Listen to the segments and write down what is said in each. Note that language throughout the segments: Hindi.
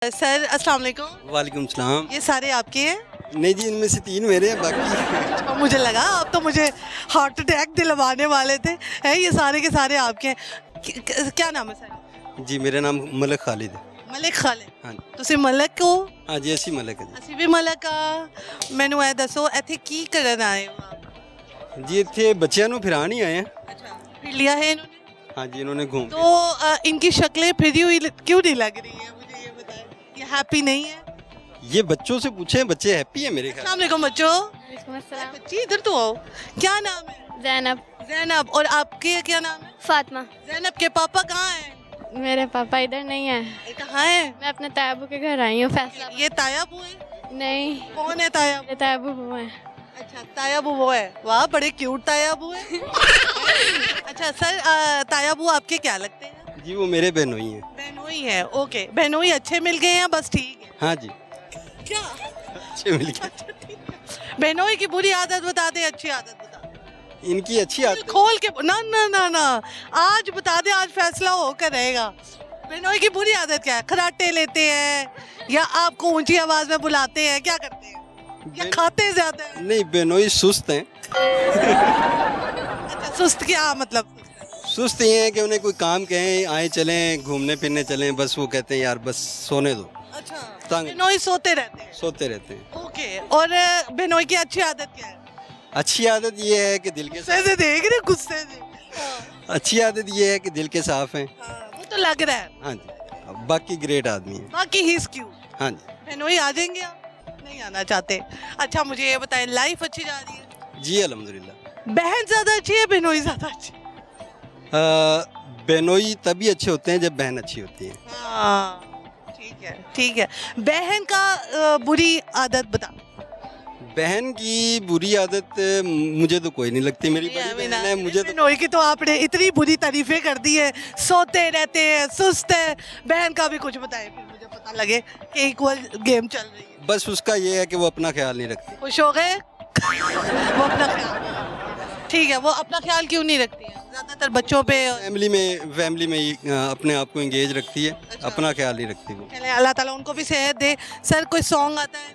सर अस्सलाम वालेकुम। वालेकुम सलाम। ये सारे आपके हैं? नहीं जी, इनमें से 3 मेरे हैं, बाकी मुझे लगा आप तो मुझे हार्ट अटैक दिलवाने वाले थे। है ये सारे के सारे आपके हैं? क्या नाम है सर? जी मेरा नाम मलिक खालिद है। मलिक खालिद। हाँ जी। ਤੁਸੀਂ ਮਲਕ ਹੋ? हाँ जी, ऐसी मलिक है जी। ਅਸੀਂ ਵੀ ਮਲਕ ਆ। ਮੈਨੂੰ ਇਹ ਦੱਸੋ ਇੱਥੇ ਕੀ ਕਰਨ ਆਏ ਹੋ आप? जी इतने बच्चों ਨੂੰ फिरान ही आए हैं। अच्छा फिर लिया है इन्होंने? हाँ जी, इन्होंने घूम तो इनकी शक्लें फिरी हुई क्यों नहीं लग रही है, मुझे ये बताएं। ये हैप्पी नहीं है? ये बच्चों से पूछे, बच्चे हैप्पी है मेरे ख्याल। अस्सलाम वालेकुम बच्चों। अस्सलाम। बच्ची इधर तो आओ। क्या नाम है? जैनब। जैनब। और आपके क्या नाम है? फातिमा। जैनब के पापा कहाँ हैं? मेरे पापा इधर नहीं है। कहाँ हैं? मैं अपने तायाबू के घर आई हूँ फैसला। ये तायाबू है? नहीं, कौन है तायाबू? मेरे तायाबू वो है। अच्छा तायाबू वो है। वाह बड़े क्यूट तायाबू है। अच्छा सर तायाबू आपके क्या लगते हैं? जी वो मेरे बहनोई हैं। बहनोई है। ओके बहनोई अच्छे मिल गए हैं, बस ठीक है। हाँ जी, क्या अच्छे मिल गए। बहनोई की बुरी आदत बता दे, अच्छी आदत बता दे। इनकी अच्छी आदत। खोल के ना ना ना ना आज बता दे, आज फैसला होकर रहेगा। बहनोई की बुरी आदत क्या है? खराटे लेते हैं या आपको ऊंची आवाज में बुलाते हैं, क्या करते हैं? या खाते ज्यादा है? नहीं, बहनोई सुस्त हैं। अच्छा सुस्त क्या मतलब? सुस्त ये है कि उन्हें कोई काम कहें, आए चलें घूमने फिरने चलें, बस वो कहते हैं यार बस सोने दो। अच्छा तंग। बहनोई सोते रहते हैं। सोते रहते हैं। ओके और बहनोई की अच्छी आदत क्या है? अच्छी आदत ये है कि दिल के गुस्से से देख रहे, गुस्से से। अच्छी आदत ये है कि दिल के साफ हैं। वो तो लग रहा है। हाँ जी, बाकी ग्रेट आदमी है। बाकी ही क्यों? हाँ जी। बहनोई आ जाएंगे आप? नहीं आना चाहते? अच्छा मुझे ये बताएं, लाइफ अच्छी जा रही है? जी अल्हम्दुलिल्लाह। बहन ज्यादा अच्छी है, बहनोई ज्यादा अच्छी? बहनोई तभी अच्छे होते हैं जब बहन अच्छी होती है। हाँ ठीक है ठीक है। बहन का बुरी आदत बता। बहन की बुरी आदत मुझे तो कोई नहीं लगती, मेरी बड़ी बहन है, मुझे तो बहनोई की तो आपने इतनी बुरी तारीफें कर दी है, सोते रहते हैं, सुस्त है। बहन का भी कुछ बताए फिर मुझे पता लगे कि इक्वल गेम चल रही है। बस उसका ये है कि वो अपना ख्याल नहीं रखती। खुश हो गए? वो अपना ख्याल, ठीक है। वो अपना ख्याल क्यों नहीं रखती है? ज्यादातर बच्चों पे फैमिली में ही अपने आप को एंगेज रखती है। अच्छा। अपना ख्याल नहीं रखती वो। चले अल्लाह ताला उनको भी सेहत दे। सर कोई सॉन्ग आता है?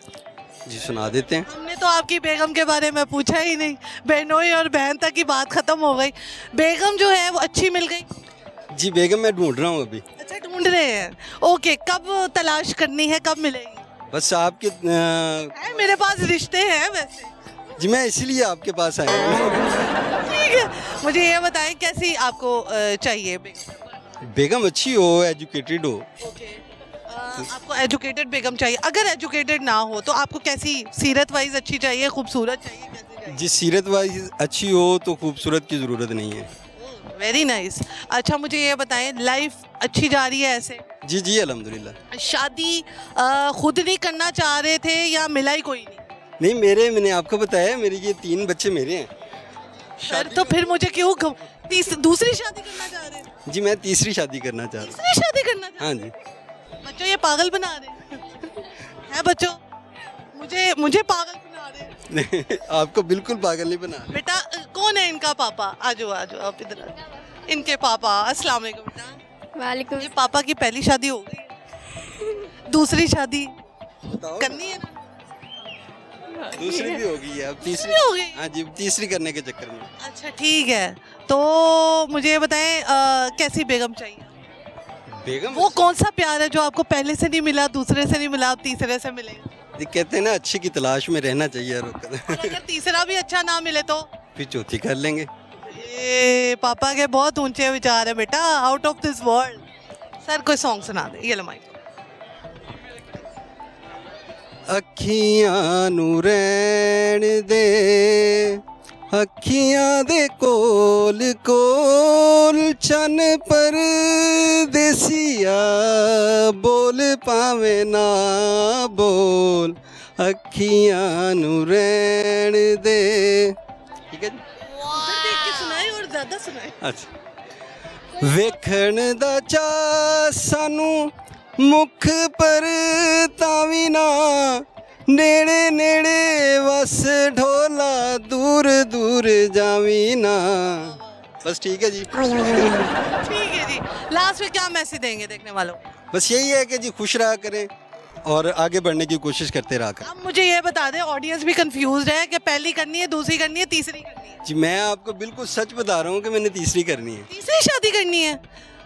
जी सुना देते हैं। हमने तो आपकी बेगम के बारे में पूछा ही नहीं, बहनोई और बहन तक की बात खत्म हो गई। बेगम जो है वो अच्छी मिल गई? जी बेगम मैं ढूंढ रहा हूँ अभी। अच्छा ढूंढ रहे हैं। ओके कब तलाश करनी है, कब मिलेगी? बस आपके है मेरे पास रिश्ते हैं वैसे। जी मैं इसीलिए आपके पास आया हूँ। ठीक है मुझे ये बताएं कैसी आपको चाहिए बेगम? बेगम अच्छी हो, एजुकेटेड हो। ओके आपको एजुकेटेड बेगम चाहिए। अगर एजुकेटेड ना हो तो आपको कैसी, सीरत वाइज अच्छी चाहिए, खूबसूरत चाहिए, कैसी चाहिए? जी सीरत वाइज अच्छी हो तो खूबसूरत की ज़रूरत नहीं है। Very nice. अच्छा मुझे ये बताएं, लाइफ अच्छी जा रही है ऐसे? जी जी अल्हम्दुलिल्लाह। शादी खुद नहीं करना चाह रहे थे या मिला ही कोई नहीं? नहीं मैंने आपको बताया, मेरे ये 3 बच्चे मेरे हैं। सर तो फिर मुझे क्यों दूसरी शादी करना चाह रहे हैं? जी मैं तीसरी शादी करना चाह रहा हूँ। तीसरी शादी करना चाह हाँ रहे जी। हैं? बच्चों ये पागल बना रहे हैं। है बच्चों मुझे पागल बना रहे हैं। आपको बिल्कुल पागल नहीं बना। बेटा कौन है इनका पापा? आजो आजो आप इधर आओ। इनके पापा। अस्सलाम वालेकुम बेटा। वालेकुम। ये पापा की पहली शादी हो गई, दूसरी शादी करनी है ना? दूसरी भी होगी है, अब तीसरी हो गई? हाँ जी, तीसरी करने के चक्कर में। अच्छा ठीक है। तो मुझे ये बताएं कैसी बेगम चाहिए? बेगम वो कौन सा प्यार है जो आपको पहले से नहीं मिला, दूसरे से नहीं मिला, अब तीसरे से मिलेगा? ये कहते हैं ना अच्छे की तलाश में रहना चाहिए हर वक्त। और अगर तीसरा भी अच्छा ना मिले तो? फिर चौथी कर लेंगे। ये पापा के बहुत ऊंचे विचार है बेटा, out of this world. Sir कोई सॉन्ग सुना दे। ये लो माइक। अखियां नू रहन दे, अखियां दे कोल कोल चन पर देसिया, बोल पावे ना बोल, अखियां नू रहन दे। ठीक है जी। उधर देख के सुनाए और ज्यादा सुनाए। अच्छा। वेखण दा चा सानू मुख पर तावी ना, नेड़े नेड़े वस ढोला दूर दूर जावी ना। बस ठीक है जी। ठीक है जी, लास्ट में क्या मैसेज देंगे देखने वालों को? बस यही है कि जी खुश रहा करें और आगे बढ़ने की कोशिश करते रहा करें। अब मुझे ये बता दें, ऑडियंस भी कंफ्यूज है कि पहली करनी है, दूसरी करनी है, तीसरी करनी है। जी मैं आपको बिल्कुल सच बता रहा हूँ कि मैंने तीसरी करनी है। तीसरी शादी करनी है?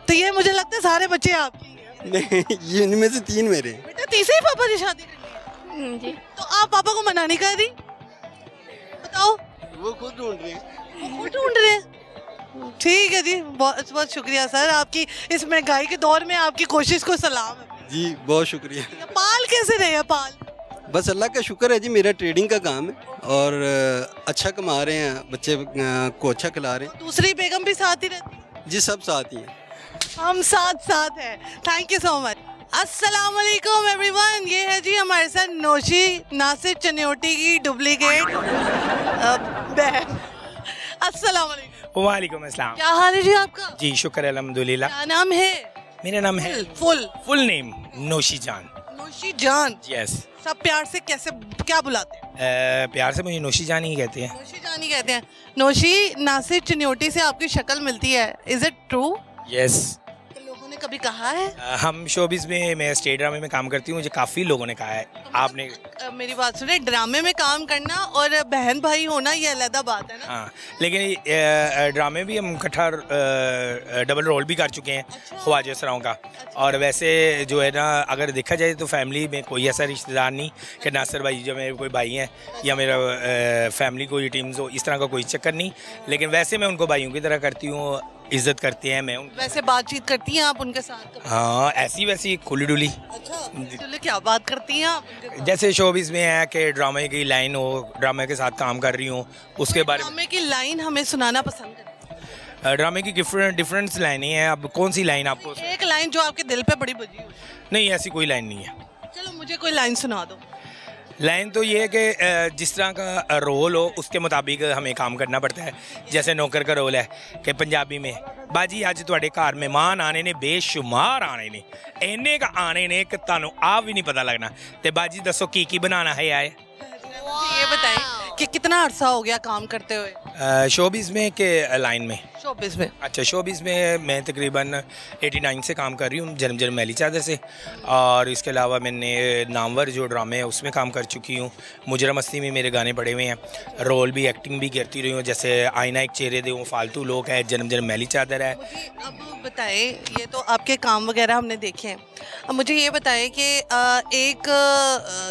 तो ये मुझे लगता है सारे बच्चे आपके ही हैं। नहीं, ये इनमें से 3 मेरे हैं। बेटा तीसरी पापा की शादी करनी है, जी। तो आप पापा को मना नहीं कर रही? बताओ। वो खुद ढूंढ रहे हैं। वो ढूंढ रहे हैं। ठीक है जी, बहुत बहुत शुक्रिया सर, आपकी इस महंगाई के दौर में आपकी कोशिश को सलाम है। जी बहुत शुक्रिया। पाल कैसे रहे हैं पाल? बस अल्लाह का शुक्र है जी, मेरा ट्रेडिंग का काम है और अच्छा कमा रहे हैं, बच्चे को अच्छा खिला रहे हैं। दूसरी बेगम भी साथ ही रहती है? जी सब साथ ही हैं। हम साथ साथ हैं। Thank you so much. अस्सलाम वालेकुम एवरीवन, ये है जी हमारे साथ नौशी नासिर चन्योटी की डुप्लीकेट बहन। अस्सलाम वालेकुम। वालेकुम अस्सलाम। क्या हाल है जी आपका? जी शुक्र है अल्हम्दुलिल्लाह। क्या नाम है? मेरा नाम है फुल नेम नौशी जान। नौशी जान। यस। सब प्यार से कैसे क्या बुलाते हैं? प्यार से मुझे नौशी जान ही कहते हैं। नौशी जान ही कहते हैं। नौशी नासिर चन्योटी से आपकी शक्ल मिलती है, इज इट ट्रू? यस। लोगों ने कभी कहा है? हम शोबिस में, मैं स्टेट ड्रामे में काम करती हूँ, मुझे काफ़ी लोगों ने कहा है। आपने मेरी बात सुने, ड्रामे में काम करना और बहन भाई होना ये अलग बात है ना? हाँ, लेकिन ड्रामे भी हम इकट्ठा डबल रोल भी कर चुके हैं ख्वाजा सराओं का। और वैसे जो है ना, अगर देखा जाए तो फैमिली में कोई ऐसा रिश्तेदार नहीं कि नासिर भाई जो मेरे कोई भाई हैं या मेरा फैमिली कोई टीम्स हो, इस तरह का कोई चक्कर नहीं। लेकिन वैसे मैं उनको भाइयों की तरह करती हूँ, इज्जत करते हैं मैं उन। वैसे बातचीत करती हैं आप उनके साथ कभी? हाँ, ऐसी वैसी खुली डुली। अच्छा, चलो क्या बात करती हैं आप उनके साथ? जैसे शोबिस में है कि ड्रामे की लाइन हो, ड्रामे के साथ काम कर रही हूँ, उसके बारे में। ड्रामे की लाइन हमें सुनाना पसंद है। ड्रामे की डिफरेंट लाइनें हैं। अब कौन सी लाइन आपको? एक लाइन जो आपके दिल पे बड़ी बजी हो। नहीं, ऐसी कोई लाइन नहीं है। चलो मुझे कोई लाइन सुना दो। लाइन तो ये है कि जिस तरह का रोल हो उसके मुताबिक हमें काम करना पड़ता है। जैसे नौकर का रोल है कि पंजाबी में बाजी अज तुहाडे घर मेहमान आने ने, बेशुमार आने ने, इन्ने का आने ने कि तुहानू आप भी नहीं पता लगना। ते बाजी दसो की बनाना है आए? ये बताएं कि कितना अरसा हो गया काम करते हुए शोबिस में के लाइन में? शोबिस में। अच्छा, शोबिस में मैं तकरीबन 89 से काम कर रही हूँ, जन्म जन्म मैली चादर से। और इसके अलावा मैंने नामवर जो ड्रामे है उसमें काम कर चुकी हूँ। मुजरम मस्ती में मेरे गाने पड़े हुए हैं। रोल भी, एक्टिंग भी करती रही हूँ, जैसे आईना एक चेहरे दे, वो फालतू लोग है, जन्म जन्म मैली चादर है। अब बताएं, ये तो आपके काम वगैरह हमने देखे हैं। अब मुझे ये बताएं कि एक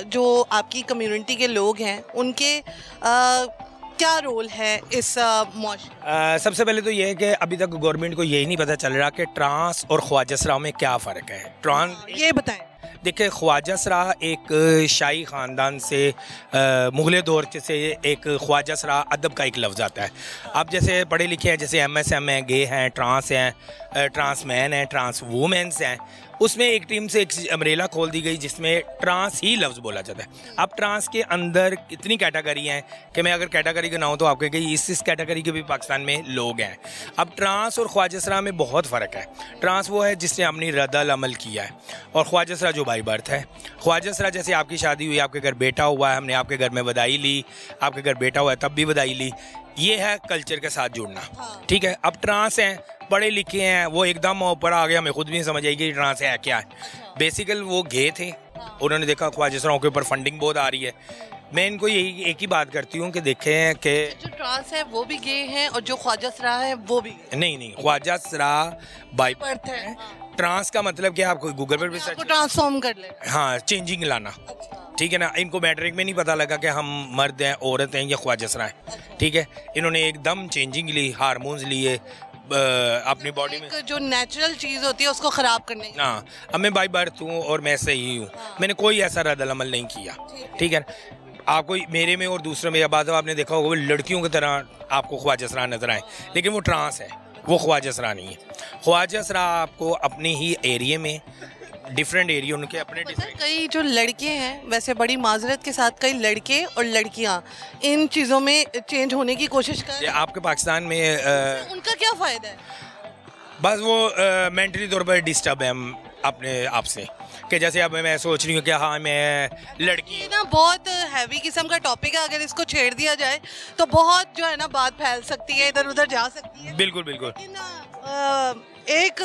जो आपकी कम्युनिटी के लोग हैं उनके क्या रोल है इस मुआशरे? सबसे पहले तो ये है कि अभी तक गवर्नमेंट को यही नहीं पता चल रहा कि ट्रांस और ख्वाजा सराओं में क्या फ़र्क है। ट्रांस, ये बताएं। देखिए, ख्वाजा सरा एक शाही ख़ानदान से मुग़ल दौर से एक ख्वाजा सरा अदब का एक लफ्ज़ आता है। आप जैसे पढ़े लिखे हैं, जैसे MSM हैं, गे हैं, ट्रांस हैं, ट्रांस मैन हैं, ट्रांस वूमेंस हैं, उसमें एक टीम से एक अम्ब्रेला खोल दी गई जिसमें ट्रांस ही लफ्ज़ बोला जाता है। अब ट्रांस के अंदर कितनी कैटेगरी हैं कि मैं अगर कैटेगरी गिनाऊँ तो आपको कही इस कैटेगरी के भी पाकिस्तान में लोग हैं। अब ट्रांस और ख्वाजा सरा में बहुत फ़र्क है। ट्रांस वो है जिसने अपनी रद्दल अमल किया है, और ख्वाजा सरा जो बाई बर्थ है। ख्वाजा सरा जैसे आपकी शादी हुई, आपके घर बेटा हुआ है, हमने आपके घर में बधाई ली, आपके घर बेटा हुआ है तब भी बधाई ली, ये है कल्चर के साथ जुड़ना। ठीक है। अब ट्रांस हैं, पढ़े लिखे हैं, वो एकदम ऊपर आ गया, हमें खुद भी नहीं समझ आएगी ट्रांस है क्या है। बेसिकल वो गे थे, उन्होंने देखा ख्वाजा सराओं के ऊपर फंडिंग बहुत आ रही है। मैं इनको यही एक ही बात करती हूँ कि देखें कि जो ट्रांस है वो भी गे हैं और जो ख्वाजा सरा है वो भी नहीं, ख्वाजा सरा बाई बर्थ है। ट्रांस का मतलब क्या, आप गूगल पर भी आपको ट्रांसफॉर्म कर ले। हाँ, चेंजिंग लाना। ठीक है ना। इनको मैट्रिक में नहीं पता लगा कि हम मर्द हैं, औरत हैं या ख्वाजा सरा हैं। ठीक है। इन्होंने एकदम चेंजिंग ली, हार्मोन्स लिए अपनी बॉडी में। जो नेचुरल चीज़ होती है उसको ख़राब करने की। हाँ, अब मैं बाई बर्थ हूँ और मैं सही हूँ। मैंने कोई ऐसा रद्द अमल नहीं किया। ठीक है। आपको मेरे में और दूसरे में बात आपने देखा होगा, वो लड़कियों की तरह आपको ख्वाजा सरा नजर आए, लेकिन वो ट्रांस है, वो ख्वाजा सरा नहीं है। ख्वाजा सरा आपको अपनी ही एरिया में, डिफरेंट एरिया उनके अपने डिफरेंट। कई जो लड़के हैं, वैसे बड़ी माजरत के साथ कई लड़के और लड़कियां इन चीज़ों में चेंज होने की कोशिश कर रहे हैं। आपके पाकिस्तान में उनका क्या फ़ायदा है? बस वो मेंटली तौर पर डिस्टर्ब है हम अपने आप से। कि जैसे अब मैं सोच रही हूँ कि हाँ मैं लड़की ये ना बहुत हैवी किस्म का टॉपिक है, अगर इसको छेड़ दिया जाए तो बहुत जो है ना बात फैल सकती है, इधर उधर जा सकती है। बिल्कुल बिल्कुल लेकिन एक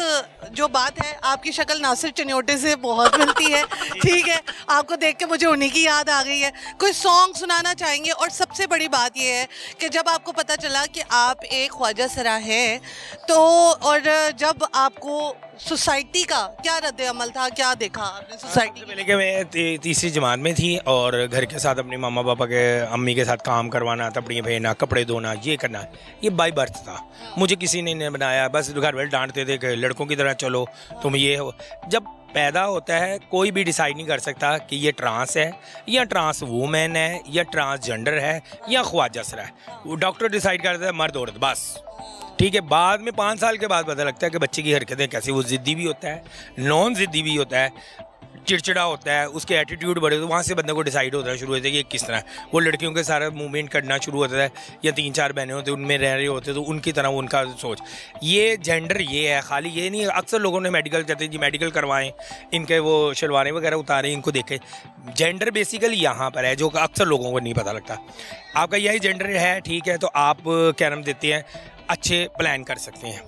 जो बात है, आपकी शक्ल नासिर चन्योटे से बहुत मिलती है, ठीक है, आपको देख के मुझे उन्हीं की याद आ गई है। कोई सॉन्ग सुनाना चाहेंगे? और सबसे बड़ी बात ये है कि जब आपको पता चला कि आप एक ख्वाजा सरा हैं, तो और जब आपको सोसाइटी का क्या रद्द अमल था, क्या देखा आपने सोसाइटी सबसे में? पहले कि मैं तीसरी जमात में थी और घर के साथ अपने मामा पापा के अम्मी के साथ काम करवाना, तपड़ियाँ फेरना, कपड़े धोना, ये करना, ये बाई बर्थ था। मुझे किसी ने नहीं बनाया, बस घर वाले डांटते थे कि लड़कों की तरह चलो, तुम ये हो। जब पैदा होता है कोई भी डिसाइड नहीं कर सकता कि ये ट्रांस है या ट्रांस वूमेन है या ट्रांसजेंडर है या ख्वाजा सरा है। वो डॉक्टर डिसाइड करता है मर्द औरत, बस ठीक है। बाद में 5 साल के बाद पता लगता है कि बच्चे की हरकतें कैसी, वो ज़िद्दी भी होता है, नॉन ज़िद्दी भी होता है, चिड़चिड़ा होता है, उसके एटीट्यूड बढ़े, तो वहाँ से बंदे को डिसाइड होता है शुरू होता है कि ये किस तरह है। वो लड़कियों के सारा मूवमेंट करना शुरू होता है, या 3-4 बहनें होती हैं उनमें रह रहे होते, तो उनकी तरह उनका सोच। ये जेंडर ये है, खाली ये नहीं। अक्सर लोगों ने मेडिकल कहते हैं जी मेडिकल करवाएं, इनके वो शलवारें वगैरह उतारें, इनको देखें। जेंडर बेसिकली यहाँ पर है जो अक्सर लोगों को नहीं पता लगता। आपका यही जेंडर है, ठीक है, तो आप क्या नाम देते हैं, अच्छे प्लान कर सकते हैं।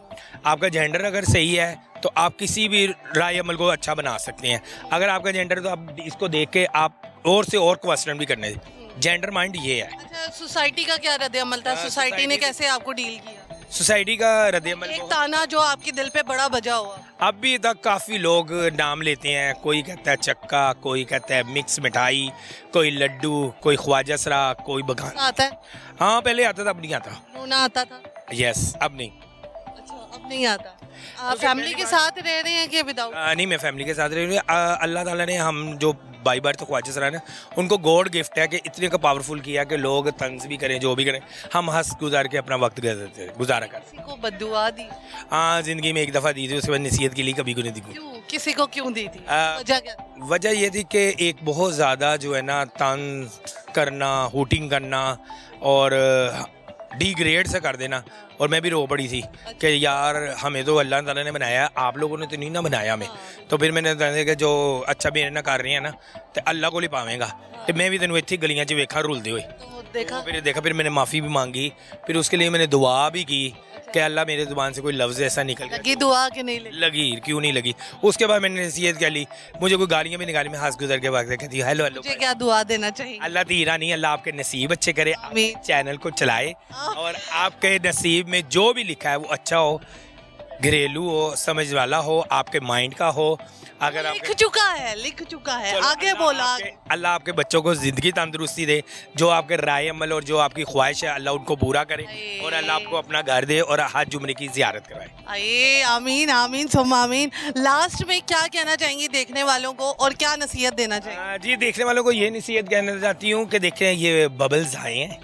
आपका जेंडर अगर सही है तो आप किसी भी राय अमल को अच्छा बना सकते हैं। अगर आपका जेंडर, तो आप इसको देख के आप और से और क्वेश्चन भी करने। जेंडर माइंड ये है। अच्छा, सोसाइटी का क्या रद्द अमल था? सोसाइटी ने कैसे आपको डील किया? सोसाइटी का रद्द अमल एक ताना जो आपके दिल पे बड़ा बजा हुआ। अभी तक काफ़ी लोग नाम लेते हैं, कोई कहता है चक्का, कोई कहता है मिक्स मिठाई, कोई लड्डू, कोई ख्वाजा सरा, कोई बगान आता है? हाँ पहले आता था, अब नहीं आता। रोना आता था? यस, अब नहीं। अच्छा, अब नहीं आता। आप फैमिली के साथ रह रहे हैं कि विदाउट? नहीं, मैं फैमिली के साथ रह रही हूँ। अल्लाह ताला ने हम जो बाई बर्थ ख्वाजा सरा ने, उनको गॉड गिफ्ट है कि इतने का पावरफुल किया कि लोग तंज भी करें, जो भी करें, हम हंस गुजार के अपना वक्त गुजारा करें। किसी को बद्दुआ दी? हाँ, ज़िंदगी में एक दफ़ा दी थी, उसके बाद नसीहत के लिए कभी को नहीं दी। क्यों? किसी को क्यों दी थी? आ, वजह क्या थी? वजह ये थी कि एक बहुत ज़्यादा जो है ना तंज करना, हुटिंग करना और डिग्रेड से कर देना, और मैं भी रो पड़ी थी कि यार हमें तो अल्लाह ताला ने बनाया, आप लोगों ने तो नहीं ना बनाया हमें। तो फिर मैंने कहा कि जो अच्छा मेरे ना कर रहे हैं ना, तो अल्लाह को ही पावेगा। तो मैं भी तेन इतनी गलियां च वेखा रुलते हुए, देखा? फिर मैंने माफ़ी भी मांगी, फिर उसके लिए मैंने दुआ भी की कि अल्लाह मेरे ज़ुबान से कोई लफ्ज़ ऐसा निकल गया। लगी दुआ कि नहीं लगी? लगी, क्यों नहीं लगी। उसके बाद मैंने नसीहत कर ली, मुझे कोई गालियाँ भी निकाली, मैं हंस गुजर के बाद कहती हेलो हेलो। मुझे क्या दुआ देना चाहिए? अल्लाह तीरा नहीं, अल्लाह आपके नसीब अच्छे करे, आमीन। चैनल को चलाए और आपके नसीब में जो भी लिखा है वो अच्छा हो, घरेलू हो, समझ वाला हो, आपके माइंड का हो। अगर आप लिख चुका है, आगे बोला। अल्लाह आपके बच्चों को ज़िंदगी तंदुरुस्ती दे, जो आपके राय अमल और जो आपकी ख्वाहिश है अल्लाह उनको पूरा करे, और अल्लाह आपको अपना घर दे और हज जुमरे की ज़ियारत कराए। आए, आमीन आमीन सुम आमीन। लास्ट में क्या कहना चाहेंगी देखने वालों को, और क्या नसीहत देना चाहेंगी? जी, देखने वालों को ये नसीहत कहना चाहती हूँ कि देखें ये बबल्स आए हैं,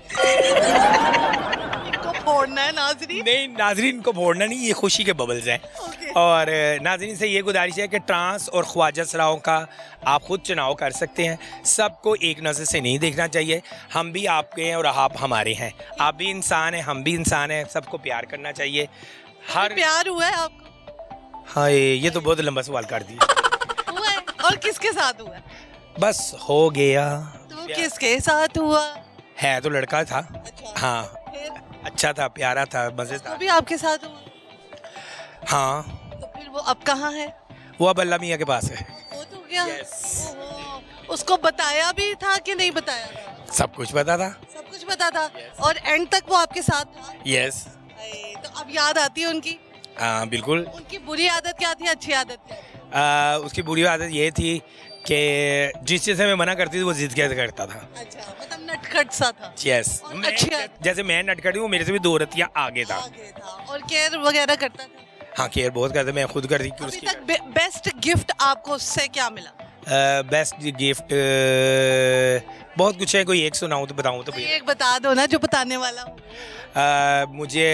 इनको फोड़ना है नाज़रीन? नहीं नाजरीन को फोड़ना नहीं, ये खुशी के बबल्स हैं। और नाजरीन से ये गुजारिश है कि ट्रांस और ख्वाजा सराओं का आप खुद चुनाव कर सकते हैं, सबको एक नज़र से नहीं देखना चाहिए। हम भी आपके हैं और आप हमारे हैं, आप भी इंसान हैं, हम भी इंसान हैं, सबको प्यार करना चाहिए। हर प्यार हुआ है आपको? हाँ, ये तो बहुत लंबा सवाल कर दिया। हुआ है? और किसके साथ हुआ है? बस हो गया। तो किसके साथ हुआ है तो लड़का था। अच्छा, हाँ, फिर अच्छा था, प्यारा था, तो मज़ेदार। भी आपके साथ हुआ? हाँ, तो फिर वो अब कहाँ है? वो अब अल्लाह मियाँ के पास है। वो तो गया। Yes. ओहो, उसको बताया भी था कि नहीं बताया था? सब कुछ पता था। सब कुछ पता था। और एंड तक वो आपके साथ था? यस। तो अब याद आती है उनकी? हाँ बिल्कुल। उनकी बुरी आदत क्या थी, अच्छी आदत क्या थी? उसकी बुरी आदत ये थी कि जिस चीज़ से मैं मना करती थी वो जिद करता था। अच्छा, मतलब नटखट सा था। यस, और अच्छी आदत? जैसे मैं नटखट हूँ, मेरे से भी 2 रतियाँ आगे था। आगे था। और केयर वगैरह करता था? हाँ, केयर बहुत करता, मैं खुद करती थी अभी उसकी। तक बेस्ट गिफ्ट आपको उससे क्या मिला? बेस्ट गिफ्ट बहुत कुछ है, कोई एक सुनाऊँ तो बताऊँ तो कोई एक बता दो ना जो बताने वाला हो। मुझे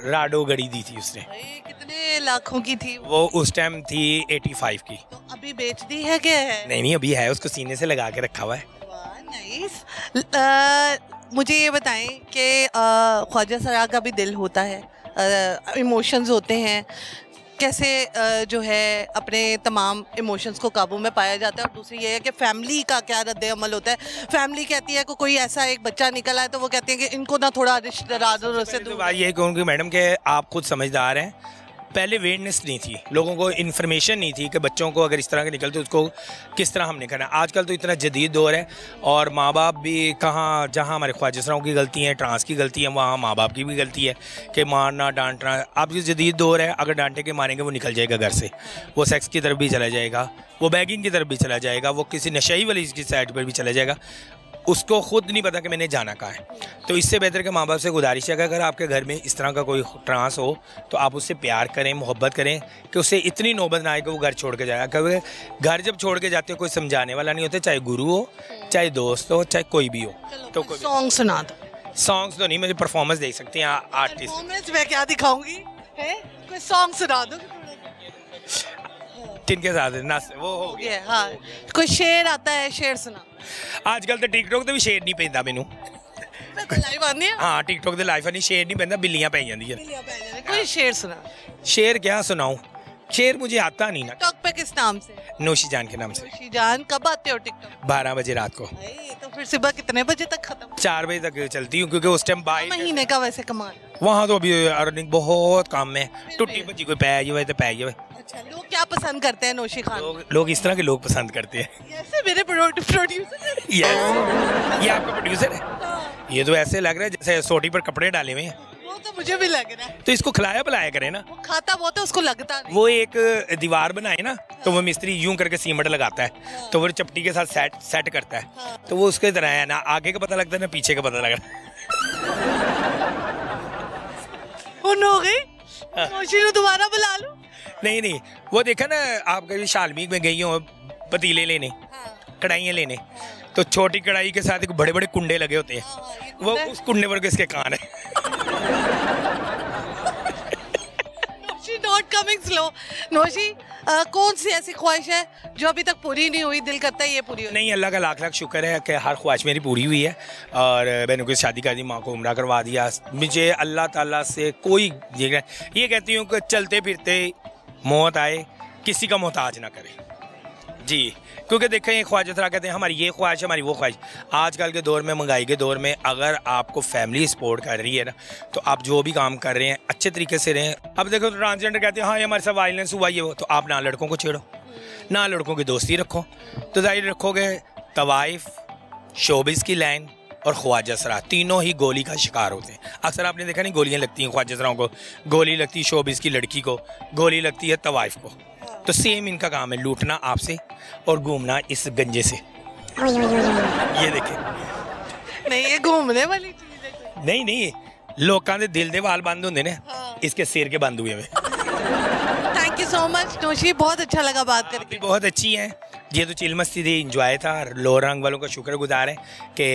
राडो घड़ी दी थी उसने। भाई, कितने लाखों की थी वो उस टाइम थी 85 की। तो अभी बेच दी है क्या है? नहीं, अभी है, उसको सीने से लगा के रखा हुआ है। वाह, नाइस। मुझे ये बताएं कि ख्वाजा सरा का भी दिल होता है, इमोशंस होते हैं, कैसे जो है अपने तमाम इमोशंस को काबू में पाया जाता है, और दूसरी ये है कि फैमिली का क्या रद्द अमल होता है। फैमिली कहती है कि कोई ऐसा एक बच्चा निकल आए तो वो कहती है कि इनको ना थोड़ा रिश्तेदारों से तो दूर। बात ये कहूँगी मैडम कि आप खुद समझदार हैं, पहले अवेयरनेस नहीं थी, लोगों को इन्फॉर्मेशन नहीं थी कि बच्चों को अगर इस तरह के निकलते उसको किस तरह हमने करना। आजकल तो इतना जदीद दौर है और माँ बाप भी कहाँ, जहाँ हमारे ख्वाजसराओं की गलती है, ट्रांस की गलती है, वहाँ माँ बाप की भी गलती है कि मारना डांटना। अब ये जदीद दौर है, अगर डांटे के मारेंगे वो निकल जाएगा घर से, वो सेक्स की तरफ भी चला जाएगा, वो बैगिंग की तरफ भी चला जाएगा, वो किसी नशेई वाली की साइड पर भी चला जाएगा, उसको खुद नहीं पता कि मैंने जाना कहाँ है। तो इससे बेहतर कि माँ बाप से गुजारिश है कि अगर आपके घर में इस तरह का कोई ट्रांस हो तो आप उससे प्यार करें, मोहब्बत करें कि उससे इतनी नौबत ना आए कि वो घर छोड़ के जाएगा। क्योंकि घर जब छोड़ के जाते हो कोई समझाने वाला नहीं होता, चाहे गुरु हो, चाहे दोस्त हो, चाहे कोई भी हो। तो कोई सॉन्ग सुना दो। सॉन्ग्स तो नहीं, मुझे परफॉर्मेंस देख सकते हैं आर्टिस्ट। परफॉर्मेंस मैं क्या दिखाऊंगी है, कोई सॉन्ग सुना दो। किनके साथ है? ना वो हो गया। ये हाँ, कोई शेर आता है, शेर सुना। आजकल तो टिकटॉक ते भी शेर नहीं पैंदा मैनू। लाइव आनी है। हाँ, टिकटॉक ते लाइव नहीं, शेर नहीं पैंदा, बिल्लियां पै जांदियां। कोई शेर सुना। शेर क्या सुनाऊं? शेर मुझे आता नहीं ना। टिकटॉक पे किस नाम से? नौशी जान के नाम से। खुशी जान। कब आते हो टिकटॉक? 12 बजे रात को। तो फिर सुबह कितने बजे तक खत्म? 4 बजे तक चलती हूँ क्योंकि उस टाइम बाइक महीने का वैसे कमाल। वहाँ तो अभी अर्निंग बहुत कम है। टुट्टी भजी कोई पै जाए तो पै जाए। अच्छा, लोग क्या पसंद करते हैं नौशी खान? लोग इस तरह के लोग पसंद करते हैं। ऐसे मेरे प्रोड्यूसर। यस, ये आपका प्रोड्यूसर है। ये तो ऐसे लग रहा है जैसे सोटी पर कपड़े डाले हुए हैं। वो तो मुझे भी लग रहा है। तो इसको खिलाया पिलाया करें ना। वो खाता बहुत है, उसको लगता नहीं। वो एक दीवार बनाए ना, तो वो मिस्त्री यूं करके सीमेंट लगाता है, तो वो चपटी के साथ सेट करता है, तो वो उसके तरह है ना, आगे का पता लगता है ना पीछे का पता लग रहा उन हो गई। नौशी को दोबारा बुला लो। नहीं, वो देखा ना आप कभी शालमीग में गई हो पतीले लेने, कढ़ाइयाँ लेने, तो छोटी कढ़ाई के साथ एक बड़े बड़े कुंडे लगे होते हैं, वो उस कुंडे पर किसके कान है। नौशी नॉट कमिंग स्लो। नौशी कौन सी ऐसी ख्वाहिश है जो अभी तक पूरी नहीं हुई, दिल करता है ये पूरी हो? नहीं, अल्लाह का लाख लाख शुक्र है कि हर ख्वाहिश मेरी पूरी हुई है और मैंने कोई शादी कर दी, माँ को उम्रा करवा दिया। मुझे अल्लाह ताला से कोई ये कहती हूँ कि चलते फिरते मौत आए, किसी का मोहताज ना करे जी। क्योंकि देखें, ये ख्वाहिशत कहते हैं हमारी ये ख्वाहिश, हमारी वो ख्वाहिश। आजकल के दौर में, महंगाई के दौर में, अगर आपको फैमिली सपोर्ट कर रही है ना, तो आप जो भी काम कर रहे हैं अच्छे तरीके से रहें। अब देखो तो ट्रांसजेंडर कहते हैं हाँ ये हमारे साथ वायलेंस हुआ ये वो, तो आप ना लड़कों को छेड़ो, ना लड़कों की दोस्ती रखो, तो जाहिर रखोगे तवाइफ, शोबिस की लाइन और ख्वाजा सरा तीनों ही गोली का शिकार होते हैं। अक्सर आपने देखा नहीं, गोलियां लगती हैं ख्वाजा सराओं को, गोली लगती है शोबिस की लड़की को, गोली लगती है तवाइफ को। तो सेम इनका काम है, लूटना आपसे और घूमना इस गंजे से। ये देखें, नहीं ये घूमने वाली चीज है। नहीं, लोगों के दिल दे वाल बंद होंगे ने, इसके सिर के बंद हुए हुए। थैंक यू सो मच नौशी, बहुत अच्छा लगा बात करके। बहुत अच्छी हैं, ये तो चिल मस्ती थी, इंजॉय था। लोअर रंग वालों का शुक्रगुजार है कि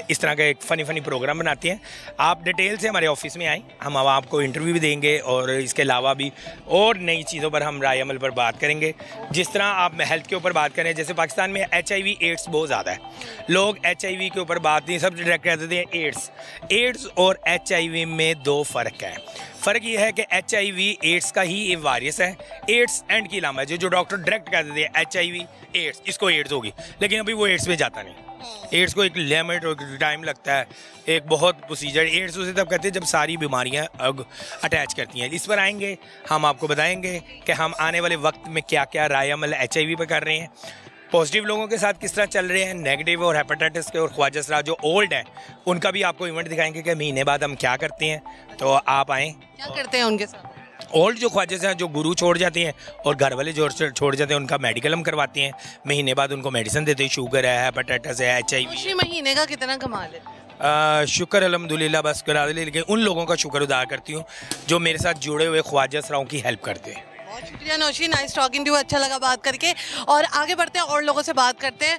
इस तरह का एक फ़नी प्रोग्राम बनाती हैं। आप डिटेल से हमारे ऑफिस में आएँ, हम अब आपको इंटरव्यू भी देंगे और इसके अलावा भी और नई चीज़ों पर हम राय अमल पर बात करेंगे। जिस तरह आप हेल्थ के ऊपर बात करें, जैसे पाकिस्तान में HIV एड्स बहुत ज़्यादा है, लोग HIV के ऊपर बात नहीं, सब डायरेक्ट कह देते हैं एड्स और HIV में 2 फ़र्क है। फ़र्क ये है कि HIV एड्स का ही एक वायरस है, एड्स एंड की नाम है, जो डॉक्टर डायरेक्ट कह देते हैं HIV एड्स, इसको एड्स होगी, लेकिन अभी वो एड्स में जाता नहीं। एड्स को एक लिमिट और टाइम लगता है, एक बहुत प्रोसीजर। एड्स उसे तब कहते हैं जब सारी बीमारियां अटैच करती हैं। इस पर आएंगे, हम आपको बताएंगे कि हम आने वाले वक्त में क्या क्या राय अमल HIV पर कर रहे हैं, पॉजिटिव लोगों के साथ किस तरह चल रहे हैं, नेगेटिव और हेपेटाइटिस के और ख्वाजा सरा जो ओल्ड हैं उनका भी आपको इवेंट दिखाएंगे कि महीने बाद हम क्या करते हैं। तो आप आएँ। क्या करते हैं उनके साथ? ओल्ड जो ख्वाजा हैं, जो गुरु छोड़ जाते हैं और घर वाले जो छोड़ जाते हैं, उनका मेडिकल हम करवाते हैं, महीने बाद उनको मेडिसिन देते हैं, शुगर है, हेपेटाइटिस है, HIV। नौशी महीने का कितना कमा लेते? शुक्र अल्हम्दुलिल्लाह, बस करा दे। लेकिन उन लोगों का शुक्र अदा करती हूँ जो मेरे साथ जुड़े हुए ख्वाजा सराओं की हेल्प करते हैं। बहुत शुक्रिया नौशी, नाइस टॉकिंग टू, अच्छा लगा बात करके। और आगे बढ़ते हैं और लोगों से बात करते हैं।